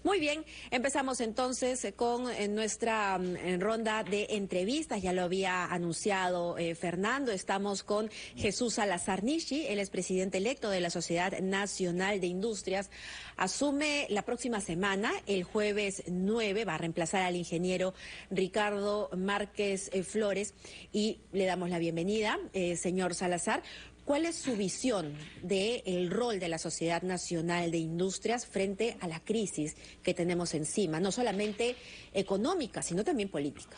Muy bien, empezamos entonces con nuestra ronda de entrevistas. Ya lo había anunciado Fernando. Estamos con Jesús Salazar Nishi, él es presidente electo de la Sociedad Nacional de Industrias. Asume la próxima semana, el jueves 9, va a reemplazar al ingeniero Ricardo Márquez Flores y le damos la bienvenida, señor Salazar. ¿Cuál es su visión del rol de la Sociedad Nacional de Industrias frente a la crisis que tenemos encima, no solamente económica, sino también política?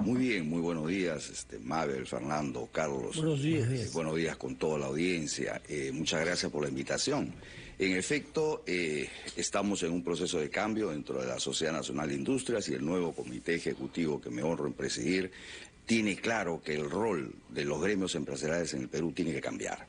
Muy bien, muy buenos días, Mabel, Fernando, Carlos. Buenos días. Buenos días con toda la audiencia. Muchas gracias por la invitación. En efecto, estamos en un proceso de cambio dentro de la Sociedad Nacional de Industrias y el nuevo comité ejecutivo que me honro en presidir tiene claro que el rol de los gremios empresariales en el Perú tiene que cambiar.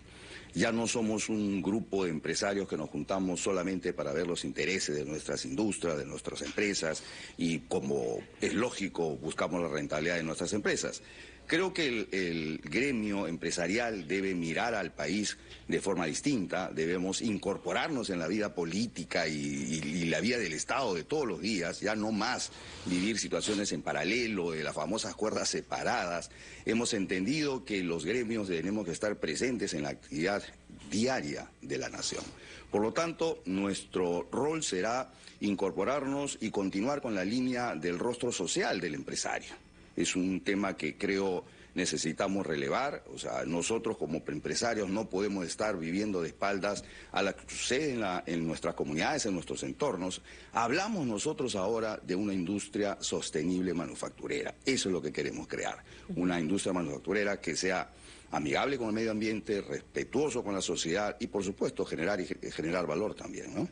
Ya no somos un grupo de empresarios que nos juntamos solamente para ver los intereses de nuestras industrias, de nuestras empresas y, como es lógico, buscamos la rentabilidad de nuestras empresas. Creo que el gremio empresarial debe mirar al país de forma distinta, debemos incorporarnos en la vida política y la vida del Estado de todos los días, ya no más vivir situaciones en paralelo, de las famosas cuerdas separadas. Hemos entendido que los gremios tenemos que estar presentes en la actividad diaria de la nación. Por lo tanto, nuestro rol será incorporarnos y continuar con la línea del rostro social del empresario. Es un tema que creo necesitamos relevar, o sea, nosotros como empresarios no podemos estar viviendo de espaldas a lo que sucede en nuestras comunidades, en nuestros entornos. Hablamos nosotros ahora de una industria sostenible manufacturera, eso es lo que queremos crear, una industria manufacturera que sea amigable con el medio ambiente, respetuoso con la sociedad y por supuesto generar valor también, ¿no?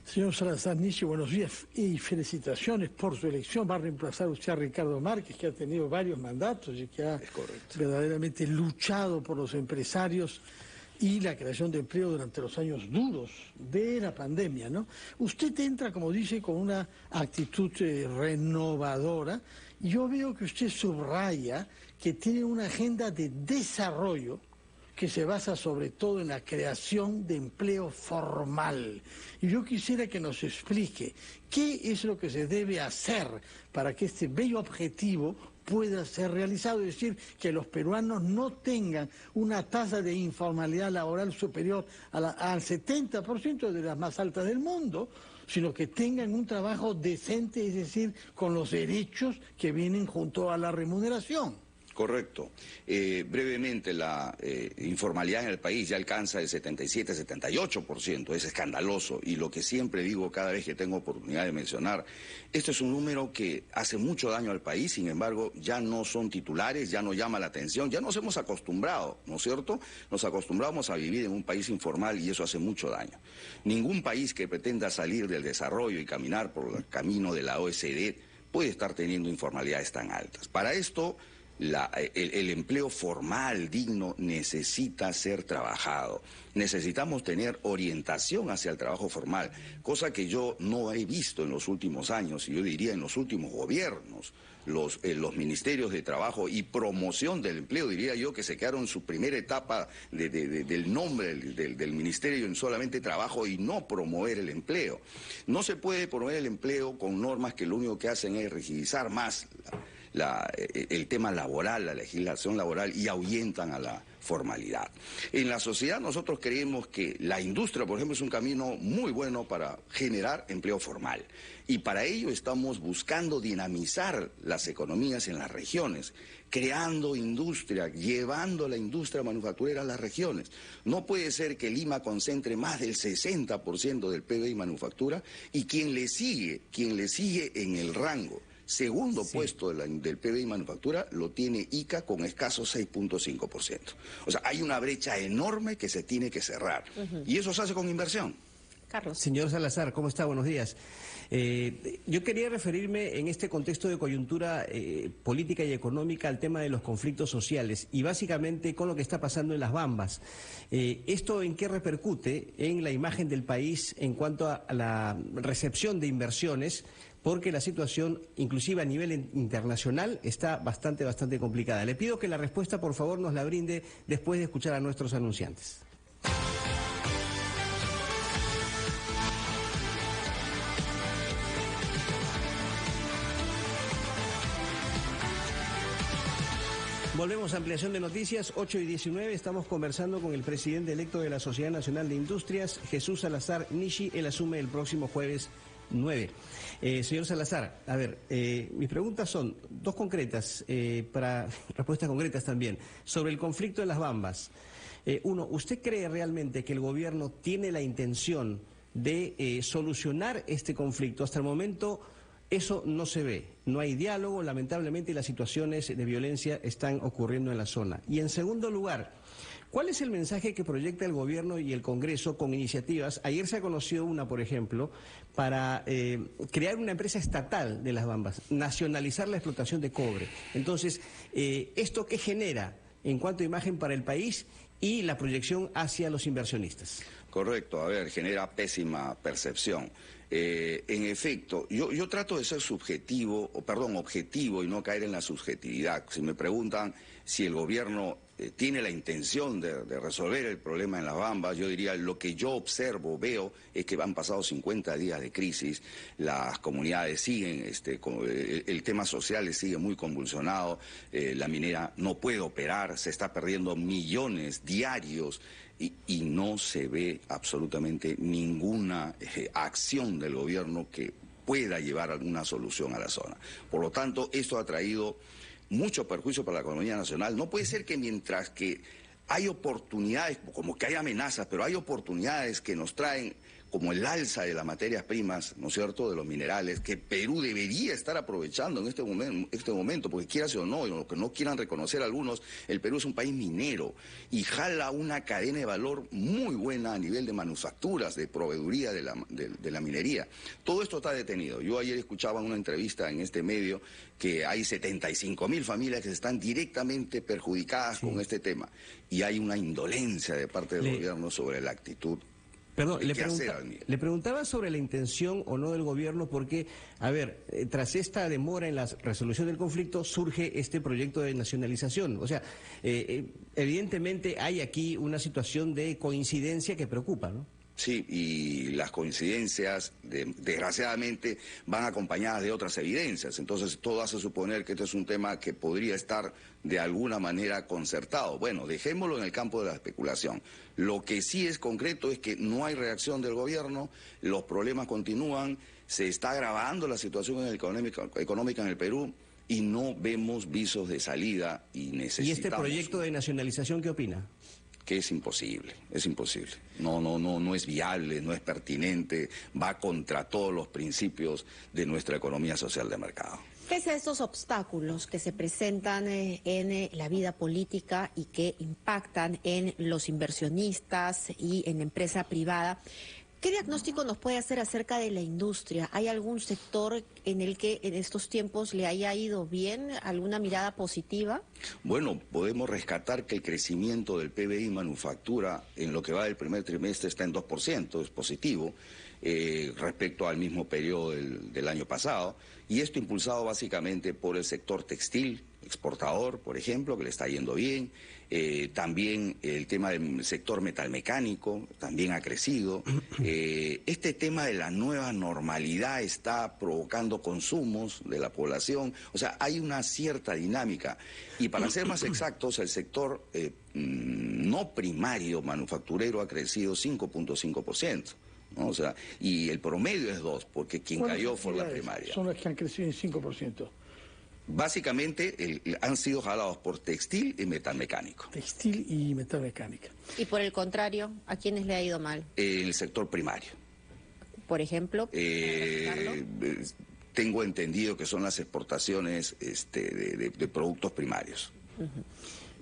Señor Salazar Nishi, buenos días y felicitaciones por su elección. Va a reemplazar usted a Ricardo Márquez, que ha tenido varios mandatos y que ha verdaderamente luchado por los empresarios y la creación de empleo durante los años duros de la pandemia, ¿no? Usted entra, como dice, con una actitud renovadora y yo veo que usted subraya que tiene una agenda de desarrollo que se basa sobre todo en la creación de empleo formal. Y yo quisiera que nos explique qué es lo que se debe hacer para que este bello objetivo pueda ser realizado, es decir, que los peruanos no tengan una tasa de informalidad laboral superior al 70% de las más altas del mundo, sino que tengan un trabajo decente, es decir, con los derechos que vienen junto a la remuneración. Correcto. Brevemente, la informalidad en el país ya alcanza el 77-78%, es escandaloso. Y lo que siempre digo cada vez que tengo oportunidad de mencionar, esto es un número que hace mucho daño al país, sin embargo, ya no son titulares, ya no llama la atención, ya nos hemos acostumbrado, ¿no es cierto? Nos acostumbramos a vivir en un país informal y eso hace mucho daño. Ningún país que pretenda salir del desarrollo y caminar por el camino de la OECD puede estar teniendo informalidades tan altas. Para esto, el empleo formal, digno, necesita ser trabajado. Necesitamos tener orientación hacia el trabajo formal, cosa que yo no he visto en los últimos años, y yo diría en los últimos gobiernos. Los ministerios de trabajo y promoción del empleo, diría yo, que se quedaron en su primera etapa del nombre del ministerio en solamente trabajo y no promover el empleo. No se puede promover el empleo con normas que lo único que hacen es rigidizar más el tema laboral, la legislación laboral, y ahuyentan a la formalidad. En la sociedad nosotros creemos que la industria, por ejemplo, es un camino muy bueno para generar empleo formal. Y para ello estamos buscando dinamizar las economías en las regiones, creando industria, llevando la industria manufacturera a las regiones. No puede ser que Lima concentre más del 60% del PBI manufactura y quien le sigue en el rango segundo puesto del PBI manufactura lo tiene Ica con escaso 6.5%. O sea, hay una brecha enorme que se tiene que cerrar. Y eso se hace con inversión. Carlos. Señor Salazar, ¿cómo está? Buenos días. Yo quería referirme en este contexto de coyuntura política y económica al tema de los conflictos sociales y básicamente con lo que está pasando en las Bambas. ¿Esto en qué repercute en la imagen del país en cuanto a la recepción de inversiones? Porque la situación, inclusive a nivel internacional, está bastante complicada. Le pido que la respuesta, por favor, nos la brinde después de escuchar a nuestros anunciantes. Volvemos a ampliación de noticias, 8:19. Estamos conversando con el presidente electo de la Sociedad Nacional de Industrias, Jesús Salazar Nishi. Él asume el próximo jueves 9. Señor Salazar, a ver, mis preguntas son dos concretas, para respuestas concretas también. Sobre el conflicto de las Bambas. Uno, ¿usted cree realmente que el gobierno tiene la intención de solucionar este conflicto? Hasta el momento eso no se ve, no hay diálogo, lamentablemente, y las situaciones de violencia están ocurriendo en la zona. Y en segundo lugar, ¿cuál es el mensaje que proyecta el gobierno y el Congreso con iniciativas? Ayer se ha conocido una, por ejemplo, para crear una empresa estatal de las Bambas, nacionalizar la explotación de cobre. Entonces, ¿esto qué genera en cuanto a imagen para el país y la proyección hacia los inversionistas? Correcto, a ver, genera pésima percepción. En efecto, yo trato de ser objetivo y no caer en la subjetividad. Si me preguntan si el gobierno tiene la intención de resolver el problema en las Bambas, yo diría, lo que yo observo, veo, es que han pasado 50 días de crisis, las comunidades siguen, el tema social sigue muy convulsionado, la minera no puede operar, se está perdiendo millones diarios, y no se ve absolutamente ninguna acción del gobierno que pueda llevar alguna solución a la zona. Por lo tanto, esto ha traído mucho perjuicio para la economía nacional. No puede ser que mientras que hay oportunidades, como que hay amenazas, pero hay oportunidades que nos traen como el alza de las materias primas, ¿no es cierto?, de los minerales, que Perú debería estar aprovechando en este momento, porque quieras o no, y lo que no quieran reconocer algunos, el Perú es un país minero y jala una cadena de valor muy buena a nivel de manufacturas, de proveeduría de la minería. Todo esto está detenido. Yo ayer escuchaba en una entrevista en este medio que hay 75.000 familias que están directamente perjudicadas con este tema, y hay una indolencia de parte del gobierno sobre la actitud. Perdón, le preguntaba sobre la intención o no del gobierno porque, a ver, tras esta demora en la resolución del conflicto surge este proyecto de nacionalización. O sea, evidentemente hay aquí una situación de coincidencia que preocupa, ¿no? Sí, y las coincidencias, desgraciadamente, van acompañadas de otras evidencias. Entonces, todo hace suponer que este es un tema que podría estar de alguna manera concertado. Bueno, dejémoslo en el campo de la especulación. Lo que sí es concreto es que no hay reacción del gobierno, los problemas continúan, se está agravando la situación económica en el Perú y no vemos visos de salida y necesitamos... ¿Y este proyecto de nacionalización qué opina? Que es imposible. No es viable, no es pertinente, va contra todos los principios de nuestra economía social de mercado. Pese a estos obstáculos que se presentan en la vida política y que impactan en los inversionistas y en la empresa privada, ¿qué diagnóstico nos puede hacer acerca de la industria? ¿Hay algún sector en el que en estos tiempos le haya ido bien? ¿Alguna mirada positiva? Bueno, podemos rescatar que el crecimiento del PBI manufactura en lo que va del primer trimestre está en 2%, es positivo, respecto al mismo periodo del año pasado, y esto impulsado básicamente por el sector textil, exportador, por ejemplo, que le está yendo bien. También el tema del sector metalmecánico también ha crecido. Este tema de la nueva normalidad está provocando consumos de la población. O sea, hay una cierta dinámica. Y para ser más exactos, el sector no primario manufacturero ha crecido 5.5%. ¿no? O sea, y el promedio es 2%, porque quien cayó fue la primaria. Son las que han crecido en 5%. Básicamente han sido jalados por textil y metalmecánico. Textil y metalmecánica. Y por el contrario, ¿a quiénes le ha ido mal? El sector primario. Por ejemplo, tengo entendido que son las exportaciones de productos primarios.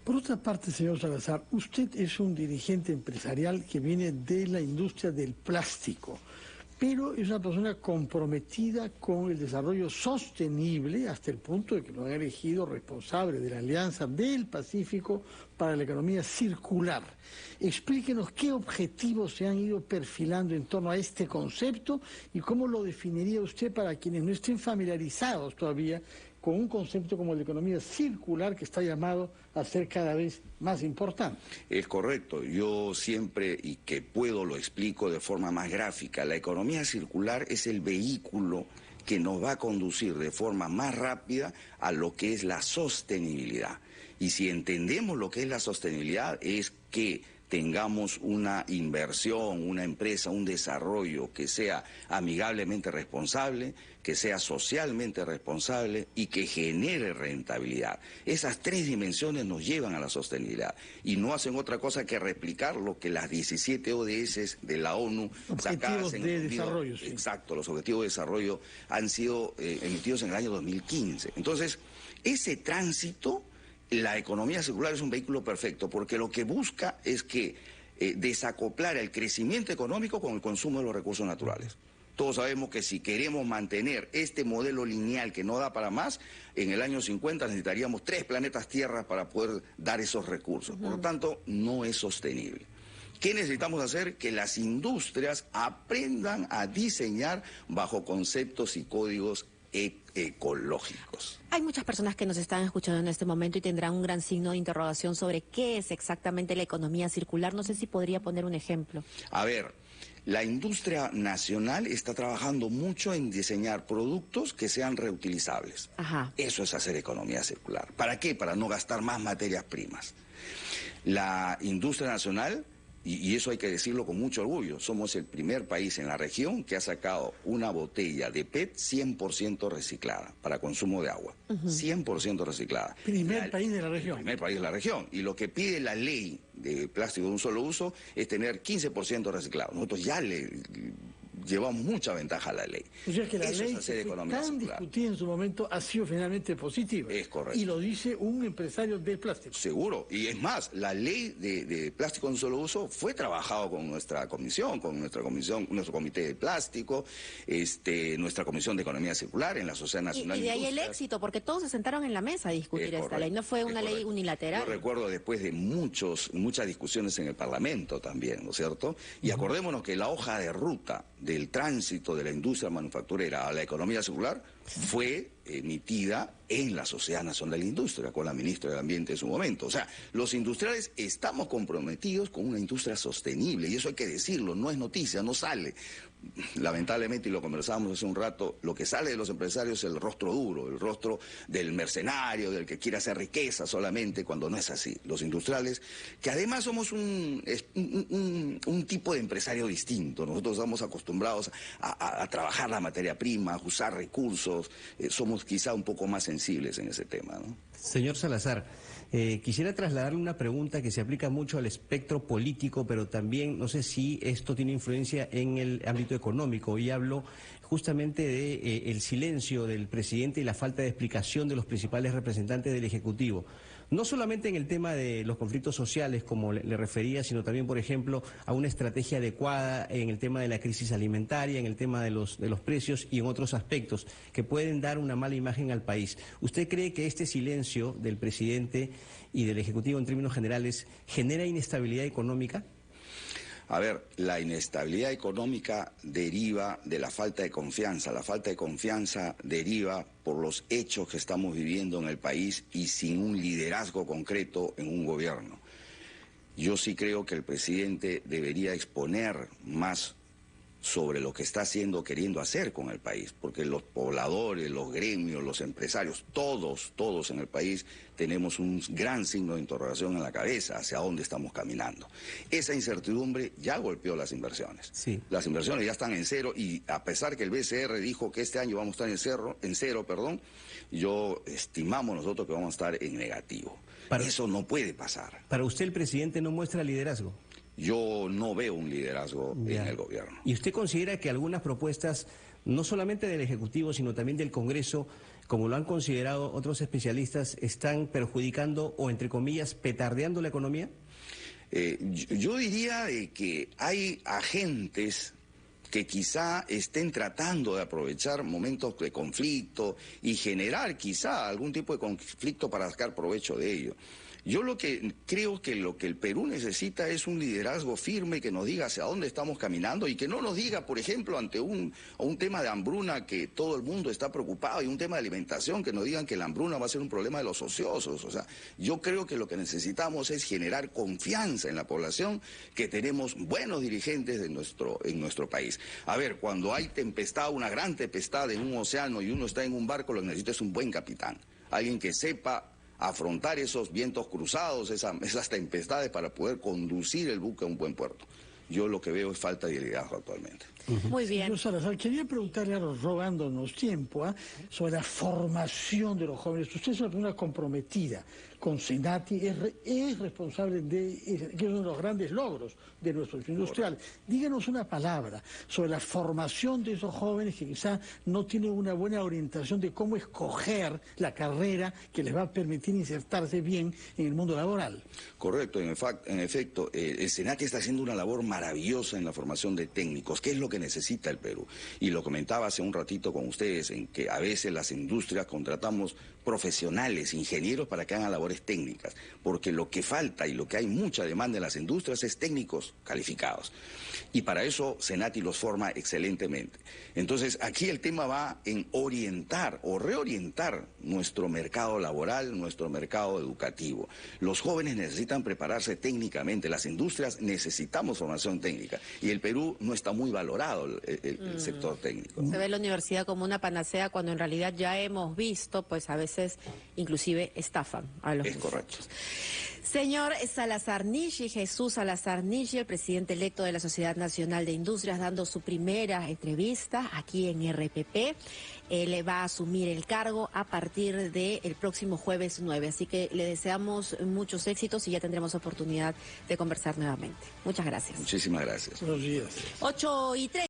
Por otra parte, señor Salazar, usted es un dirigente empresarial que viene de la industria del plástico, pero es una persona comprometida con el desarrollo sostenible hasta el punto de que lo han elegido responsable de la Alianza del Pacífico para la Economía Circular. Explíquenos qué objetivos se han ido perfilando en torno a este concepto y cómo lo definiría usted para quienes no estén familiarizados todavía con un concepto como la economía circular que está llamado a ser cada vez más importante. Es correcto, yo siempre y que puedo lo explico de forma más gráfica. La economía circular es el vehículo que nos va a conducir de forma más rápida a lo que es la sostenibilidad. Y si entendemos lo que es la sostenibilidad, es que tengamos una inversión, una empresa, un desarrollo que sea amigablemente responsable, que sea socialmente responsable y que genere rentabilidad. Esas tres dimensiones nos llevan a la sostenibilidad y no hacen otra cosa que replicar lo que las 17 ODS de la ONU sacadas en el desarrollo. Sí. Exacto, los objetivos de desarrollo han sido emitidos en el año 2015. Entonces, ese tránsito, la economía circular es un vehículo perfecto porque lo que busca es que desacoplar el crecimiento económico con el consumo de los recursos naturales. Todos sabemos que si queremos mantener este modelo lineal que no da para más, en el año 50 necesitaríamos 3 planetas Tierra para poder dar esos recursos. Por lo tanto, no es sostenible. ¿Qué necesitamos hacer? Que las industrias aprendan a diseñar bajo conceptos y códigos ecológicos. Hay muchas personas que nos están escuchando en este momento y tendrán un gran signo de interrogación sobre qué es exactamente la economía circular. No sé si podría poner un ejemplo. A ver, la industria nacional está trabajando mucho en diseñar productos que sean reutilizables. Ajá. Eso es hacer economía circular. ¿Para qué? Para no gastar más materias primas. La industria nacional, y eso hay que decirlo con mucho orgullo, somos el primer país en la región que ha sacado una botella de PET 100% reciclada para consumo de agua. 100% reciclada. Primer país de la región. Primer país de la región. Y lo que pide la ley de plástico de un solo uso es tener 15% reciclado. Nosotros ya le llevamos mucha ventaja a la ley. O sea que la Eso ley es hacer que fue economía tan circular. discutida en su momento ha sido finalmente positiva. Es correcto. Y lo dice un empresario del plástico. Seguro. Y es más, la ley de plástico de un solo uso fue trabajado con nuestra comisión, nuestro comité de plástico, nuestra comisión de economía circular en la Sociedad Nacional Y de ahí el Industrias. éxito, porque todos se sentaron en la mesa a discutir esta ley. No fue una ley unilateral. Yo recuerdo después de muchas discusiones en el Parlamento también, ¿no es cierto? Y acordémonos que la hoja de ruta del tránsito de la industria manufacturera a la economía circular fue emitida en la Sociedad Nacional de la Industria, con la ministra del Ambiente en su momento. O sea, los industriales estamos comprometidos con una industria sostenible, y eso hay que decirlo, no es noticia, no sale. Lamentablemente, y lo conversábamos hace un rato, lo que sale de los empresarios es el rostro duro, el rostro del mercenario, del que quiere hacer riqueza solamente, cuando no es así. Los industriales, que además somos un tipo de empresario distinto, nosotros estamos acostumbrados a trabajar la materia prima, a usar recursos, somos quizá un poco más sensibles en ese tema, ¿no? Señor Salazar, quisiera trasladarle una pregunta que se aplica mucho al espectro político, pero también no sé si esto tiene influencia en el ámbito económico. Y hablo justamente de el silencio del presidente y la falta de explicación de los principales representantes del Ejecutivo. No solamente en el tema de los conflictos sociales, como le refería, sino también, por ejemplo, a una estrategia adecuada en el tema de la crisis alimentaria, en el tema de los precios y en otros aspectos que pueden dar una mala imagen al país. ¿Usted cree que este silencio del presidente y del Ejecutivo en términos generales genera inestabilidad económica? A ver, la inestabilidad económica deriva de la falta de confianza. La falta de confianza deriva por los hechos que estamos viviendo en el país y sin un liderazgo concreto en un gobierno. Yo sí creo que el presidente debería exponer más sobre lo que está haciendo, queriendo hacer con el país, porque los pobladores, los gremios, los empresarios, todos en el país tenemos un gran signo de interrogación en la cabeza hacia dónde estamos caminando. Esa incertidumbre ya golpeó las inversiones. Sí. Las inversiones ya están en cero y a pesar que el BCR dijo que este año vamos a estar en cero, yo estimamos nosotros que vamos a estar en negativo. Eso no puede pasar. ¿Para usted el presidente no muestra liderazgo? Yo no veo un liderazgo en el gobierno. ¿Y usted considera que algunas propuestas, no solamente del Ejecutivo, sino también del Congreso, como lo han considerado otros especialistas, están perjudicando o, entre comillas, petardeando la economía? Yo diría de que hay agentes que quizá estén tratando de aprovechar momentos de conflicto y generar quizá algún tipo de conflicto para sacar provecho de ello. Yo creo que lo que el Perú necesita es un liderazgo firme que nos diga hacia dónde estamos caminando y que no nos diga, por ejemplo, ante un tema de hambruna que todo el mundo está preocupado y un tema de alimentación, que nos digan que la hambruna va a ser un problema de los ociosos. O sea, yo creo que lo que necesitamos es generar confianza en la población, que tenemos buenos dirigentes en nuestro país. A ver, cuando hay tempestad, una gran tempestad en un océano y uno está en un barco, lo que necesita es un buen capitán, alguien que sepa afrontar esos vientos cruzados, esas tempestades para poder conducir el buque a un buen puerto. Yo lo que veo es falta de liderazgo actualmente. Muy bien. Señor Salazar, quería preguntarle, robándonos tiempo, sobre la formación de los jóvenes. Usted es una persona comprometida con Senati, es responsable que es uno de los grandes logros de nuestro industrial. Díganos una palabra sobre la formación de esos jóvenes que quizá no tienen una buena orientación de cómo escoger la carrera que les va a permitir insertarse bien en el mundo laboral. Correcto, en efecto, el Senati está haciendo una labor maravillosa en la formación de técnicos, que es lo que necesita el Perú. Y lo comentaba hace un ratito con ustedes, en que a veces las industrias contratamos profesionales, ingenieros para que hagan labores técnicas, porque lo que falta y lo que hay mucha demanda en las industrias es técnicos calificados. Y para eso Senati los forma excelentemente. Entonces, aquí el tema va en orientar o reorientar nuestro mercado laboral, nuestro mercado educativo. Los jóvenes necesitan prepararse técnicamente, las industrias necesitamos formación técnica, y el Perú no está muy valorado el sector técnico. Se ve la universidad como una panacea cuando en realidad ya hemos visto, pues a veces inclusive estafan a los muchachos. Correcto. Señor Salazar Nishi, Jesús Salazar Nishi, el presidente electo de la Sociedad Nacional de Industrias, dando su primera entrevista aquí en RPP. Él va a asumir el cargo a partir del próximo jueves 9, así que le deseamos muchos éxitos y ya tendremos oportunidad de conversar nuevamente. Muchas gracias. Muchísimas gracias. Buenos días. 8:03.